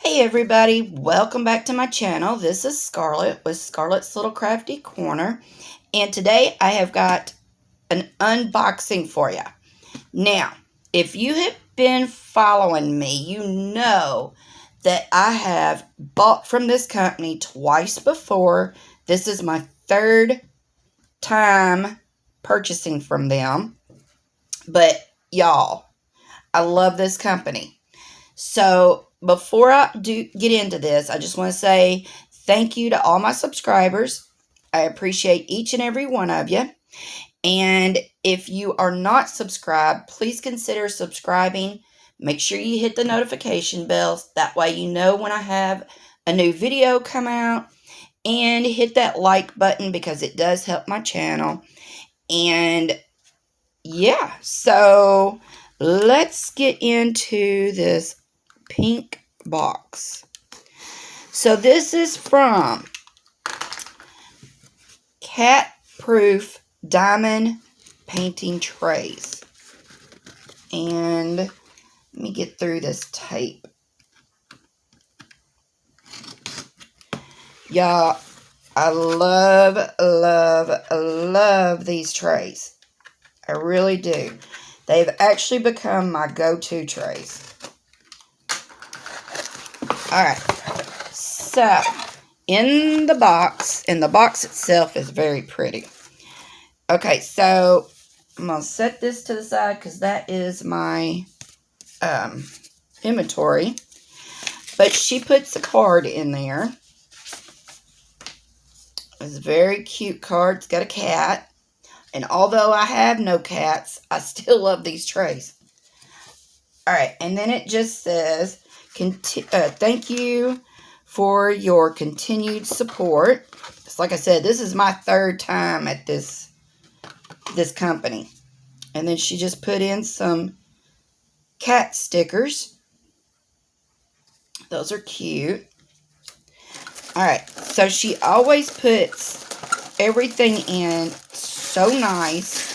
Hey everybody, welcome back to my channel. This is Scarlett with Scarlett's Little Crafty Corner, and today I have got an unboxing for you. Now, if you have been following me, you know that I have bought from this company twice before. This is my third time purchasing from them, but y'all, I love this company. So before I get into this, I just want to say thank you to all my subscribers. I appreciate each and every one of you. And if you are not subscribed, please consider subscribing. Make sure you hit the notification bells. That way you know when I have a new video come out. And hit that like button because it does help my channel. And yeah, so let's get into this pink box. So this is from Cat Proof Diamond Painting Trays. And let me get through this tape. Y'all, I love these trays. I really do. They've actually become my go-to trays. Alright, so in the box itself is very pretty. Okay, so I'm going to set this to the side because that is my inventory. But she puts a card in there. It's a very cute card. It's got a cat. And although I have no cats, I still love these trays. Alright, and then it just says, thank you for your continued support. It's like I said, this is my third time at this company. And then she just put in some cat stickers. Those are cute. Alright, so she always puts everything in so nice.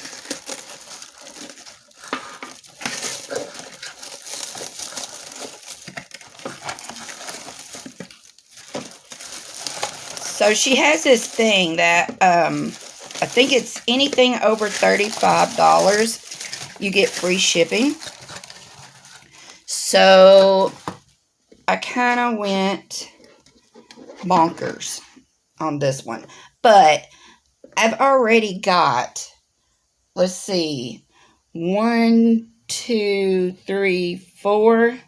So she has this thing that I think it's anything over $35 you get free shipping. So I kind of went bonkers on this one. But I've already got, let's see, 1, 2, 3, 4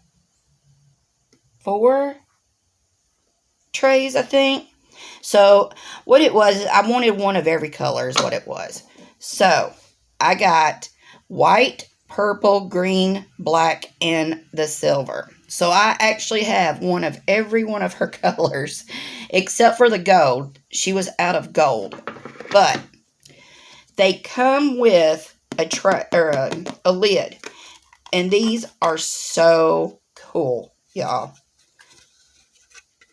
trays, I think. So what it was, I wanted one of every color is what it was. So I got white, purple, green, black, and the silver. So I actually have one of every one of her colors except for the gold. She was out of gold. But they come with a lid. And these are so cool, y'all.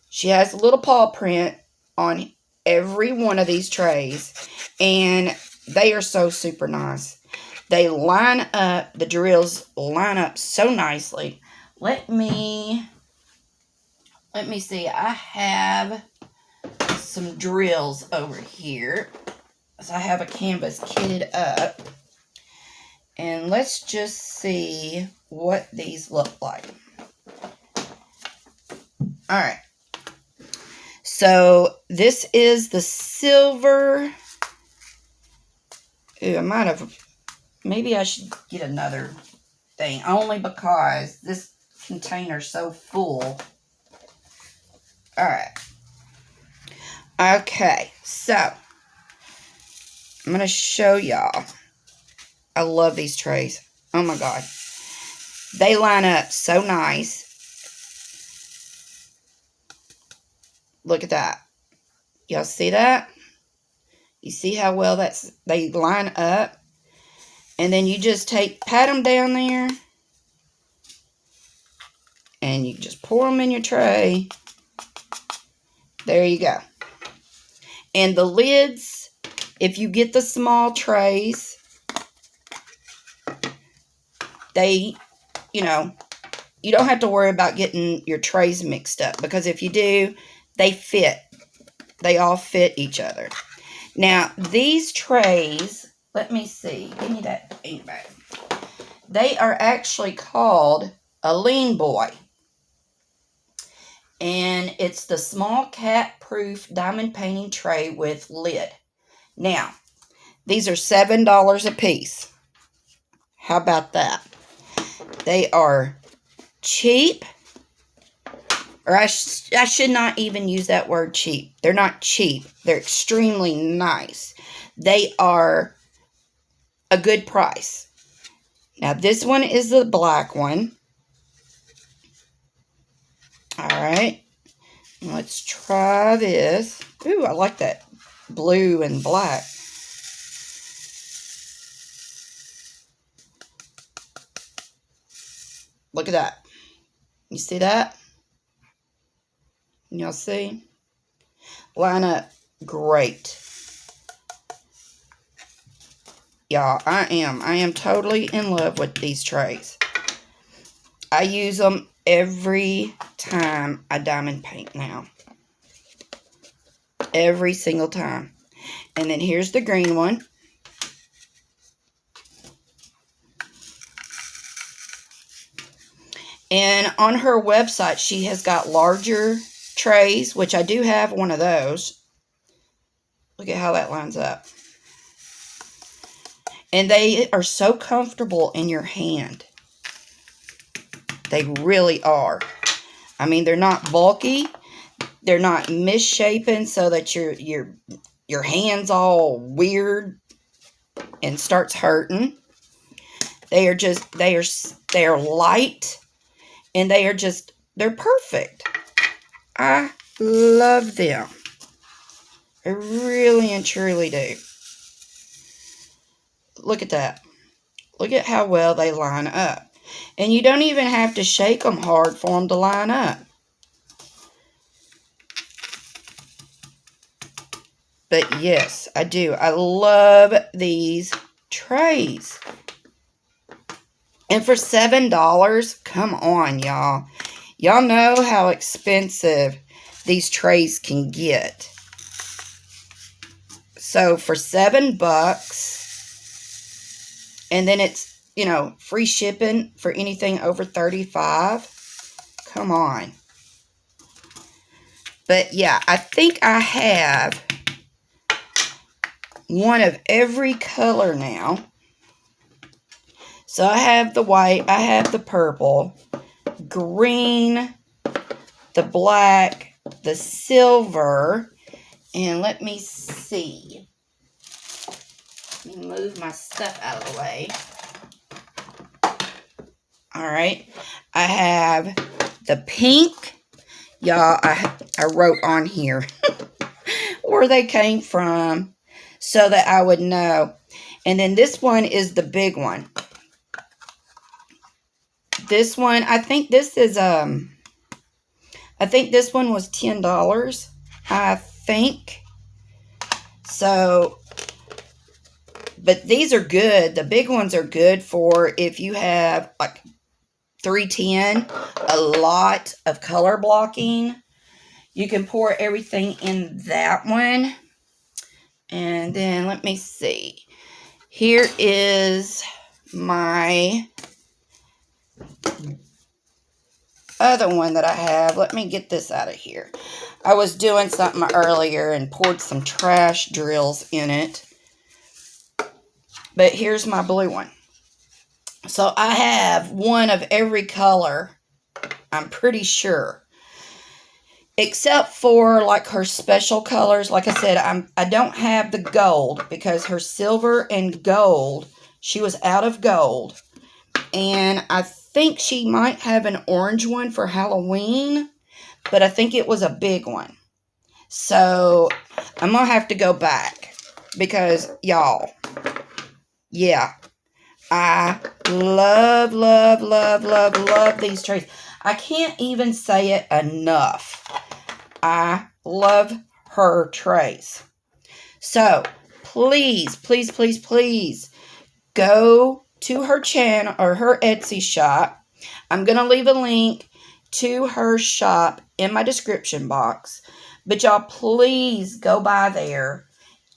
She has a little paw print on every one of these trays. And they are so super nice. They line up, the drills line up so nicely. Let me see. I have some drills over here. So I have a canvas kitted up. And let's just see what these look like. Alright. So this is the silver. Ooh, maybe I should get another thing. Only because this container's so full. Alright. Okay, so I'm going to show y'all. I love these trays. Oh my God. They line up so nice. Look at that. Y'all see that? You see how well they line up? And then you just pat them down there. And you just pour them in your tray. There you go. And the lids, if you get the small trays, they, you don't have to worry about getting your trays mixed up, because if you do, they fit. They all fit each other. Now, these trays, let me see. Give me that paint back. They are actually called a lean boy. And it's the small cat-proof diamond painting tray with lid. Now, these are $7 a piece. How about that? They are cheap. Or I should not even use that word cheap. They're not cheap. They're extremely nice. They are a good price. Now, this one is the black one. All right. Let's try this. Ooh, I like that blue and black. Look at that. You see that? Y'all see? Line up great. Y'all, I am totally in love with these trays. I use them every time I diamond paint now. Every single time. And then here's the green one. And on her website, she has got larger trays, which I do have one of those. Look at how that lines up. And they are so comfortable in your hand. They really are. I mean, they're not bulky. They're not misshapen so that your hand's all weird and starts hurting. They are light, and they're perfect. I love them. I really and truly do. Look at that. Look at how well they line up. And you don't even have to shake them hard for them to line up. But yes, I do. I love these trays. And for $7, come on, y'all. Y'all know how expensive these trays can get. So for $7, and then it's, you know, free shipping for anything over $35. Come on. But yeah, I think I have one of every color now. So I have the white, I have the purple, green, the black, the silver, and let me see. Let me move my stuff out of the way. All right, I have the pink. Y'all, I wrote on here where they came from so that I would know. And then this one is the big one. This one, I think this is, I think this one was $10. I think. So, but these are good. The big ones are good for if you have like 310, a lot of color blocking. You can pour everything in that one. And then let me see. Here is my other one that I have. Let me get this out of here. I was doing something earlier and poured some trash drills in it. But here's my blue one. So I have one of every color, I'm pretty sure. Except for like her special colors. Like I said, I don't have the gold because her silver and gold, she was out of gold. And I think she might have an orange one for Halloween, but I think it was a big one. So I'm going to have to go back because, y'all, yeah, I love, love, love, love, love these trays. I can't even say it enough. I love her trays. So please, please, please, please go to her channel or her Etsy shop I'm going to leave a link to her shop in my description box. But y'all, please go by there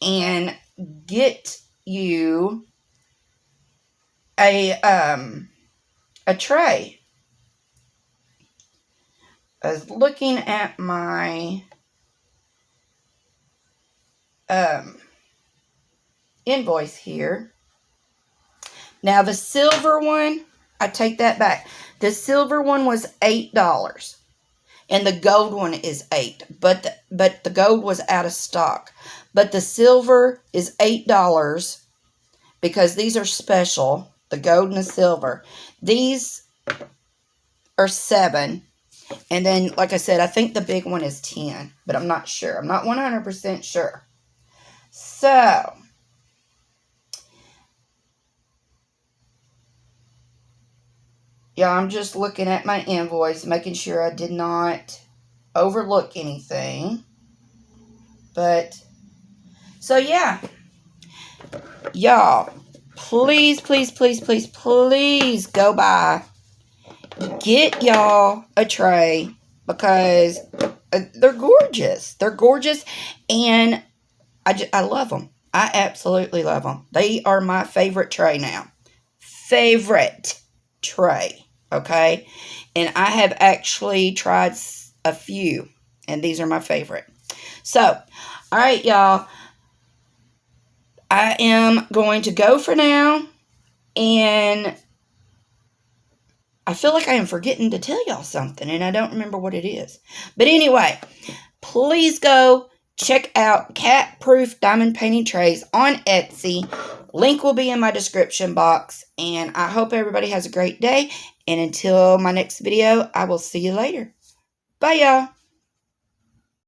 and get you a tray. I was looking at my invoice here. Now the silver one, I take that back. The silver one was $8, and the gold one is $8. But the gold was out of stock. But the silver is $8 because these are special. The gold and the silver. These are $7. And then, like I said, I think the big one is $10, but I'm not sure. I'm not 100% sure. So, yeah, I'm just looking at my invoice, making sure I did not overlook anything. But, so yeah. Y'all, please, please, please, please, please go by. Get y'all a tray because they're gorgeous. They're gorgeous, and I love them. I absolutely love them. They are my favorite tray now. Favorite tray, okay? And I have actually tried a few, and these are my favorite. So, all right, y'all. I am going to go for now, and I feel like I am forgetting to tell y'all something, and I don't remember what it is. But anyway, please go check out Cat Proof Diamond Painting Trays on Etsy. Link will be in my description box. And I hope everybody has a great day. And until my next video, I will see you later. Bye, y'all.